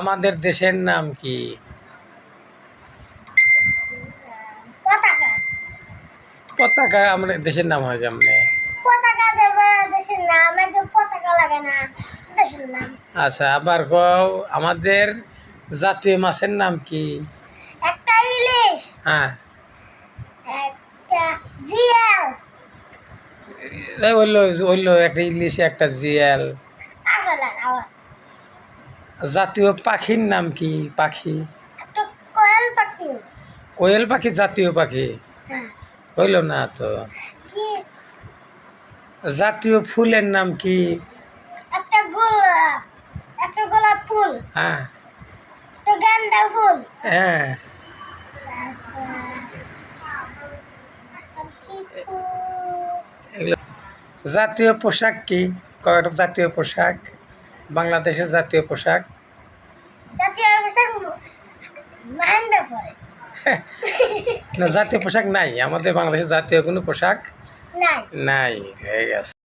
আমাদের দেশের নাম কি? পতাকা। পতাকা আমাদের দেশের নাম হয় কেমনে? পতাকা দেশের নাম, পতাকা লাগে না দেশের নাম। আচ্ছা, আবার কও আমাদের জাতীয় মাছের নাম কি? একটা ইলিশ, হ্যাঁ, একটা জিয়াল, এই হইলো একটা ইলিশ, একটা জিয়াল। আসলে আবার জাতীয় পাখির নাম কি? পাখি একটা কোয়েল পাখি। কোয়েল পাখি জাতীয় পাখি হ্যাঁ। হইল না তো। কি? জাতীয় ফুলের নাম কি? একটা গোলাপ, একটা গোলাপ ফুল, হ্যাঁ একটা গাঁদা ফুল। হ্যাঁ। আর কি ফুল? এগুলো জাতীয় পোশাক কি? কয়টা জাতীয় পোশাক? বাংলাদেশের জাতীয় পোশাক? জাতীয় পোশাক মাইন্ডে পড়ে না, জাতীয় পোশাক নাই আমাদের বাংলাদেশের জাতীয় কোনো পোশাক নাই। নাই। ঠিক আছে।